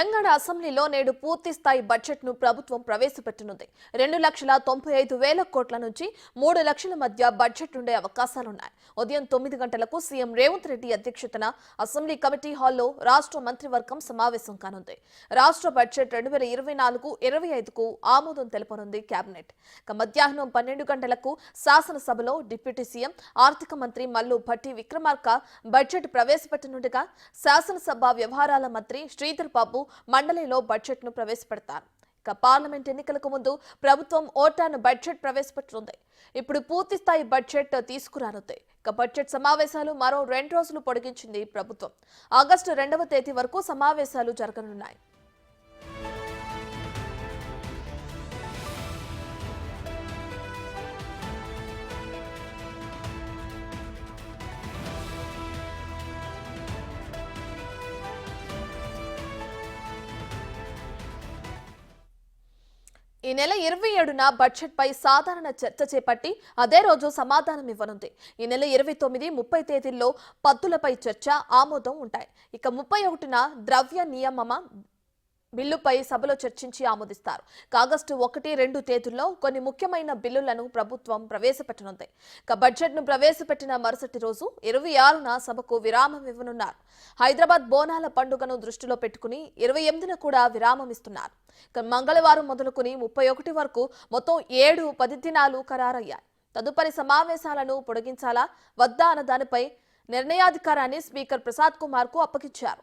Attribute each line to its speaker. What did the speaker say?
Speaker 1: తెలంగాణ అసెంబ్లీలో నేడు పూర్తి స్థాయి బడ్జెట్ ను ప్రభుత్వం ప్రవేశపెట్టనుంది. 2,95,000 కోట్ల నుంచి 3 లక్షల మధ్య బడ్జెట్ ఉండే అవకాశాలున్నాయి. ఉదయం 9 గంటలకు సీఎం రేవంత్ రెడ్డి అధ్యక్షతన అసెంబ్లీ కమిటీ హాల్లో రాష్ట్ర మంత్రివర్గం సమావేశం కానుంది. రాష్ట్ర బడ్జెట్ 2024-25కు ఆమోదం తెలపనుంది కేబినెట్. మధ్యాహ్నం 12 గంటలకు శాసనసభలో డిప్యూటీ సీఎం ఆర్థిక మంత్రి మల్లు భట్టి విక్రమార్క బడ్జెట్ ప్రవేశపెట్టనుండగా శాసనసభ వ్యవహారాల మంత్రి శ్రీధర్ బాబు మండలిలో బడ్జెట్ ను ప్రవేశపెడతారు. పార్లమెంట్ ఎన్నికలకు ముందు ప్రభుత్వం ఓటాను బడ్జెట్ ప్రవేశపెట్టనుంది. ఇప్పుడు పూర్తి స్థాయి బడ్జెట్ తీసుకురానుంది. బడ్జెట్ సమావేశాలు మరో 2 రోజులు పొడిగించింది ప్రభుత్వం. ఆగస్టు 2వ తేదీ వరకు సమావేశాలు జరగనున్నాయి. ఈ నెల 27న బడ్జెట్ పై సాధారణ చర్చ చేపట్టి అదే రోజు సమాధానం ఇవ్వనుంది. ఈ నెల 29, 30 తేదీల్లో పద్దులపై చర్చ, ఆమోదం ఉంటాయి. ఇక 31న ద్రవ్య నియమన బిల్లుపై సభలో చర్చించి ఆమోదిస్తారు. ఆగస్టు 1, 2 తేదీల్లో కొన్ని ముఖ్యమైన బిల్లులను ప్రభుత్వం ప్రవేశపెట్టనుంది. బడ్జెట్ ను ప్రవేశపెట్టిన మరుసటి రోజు 26న సభకు విరామం ఇవ్వనున్నారు. హైదరాబాద్ బోనాల పండుగను దృష్టిలో పెట్టుకుని 28న కూడా విరామం ఇస్తున్నారు. మంగళవారం మొదలుకుని 31 వరకు మొత్తం 7-10 దినాలు ఖరారయ్యాయి. తదుపరి సమావేశాలను పొడిగించాలా వద్దా అన్న దానిపై నిర్ణయాధికారాన్ని స్పీకర్ ప్రసాద్ కుమార్ కు అప్పగించారు.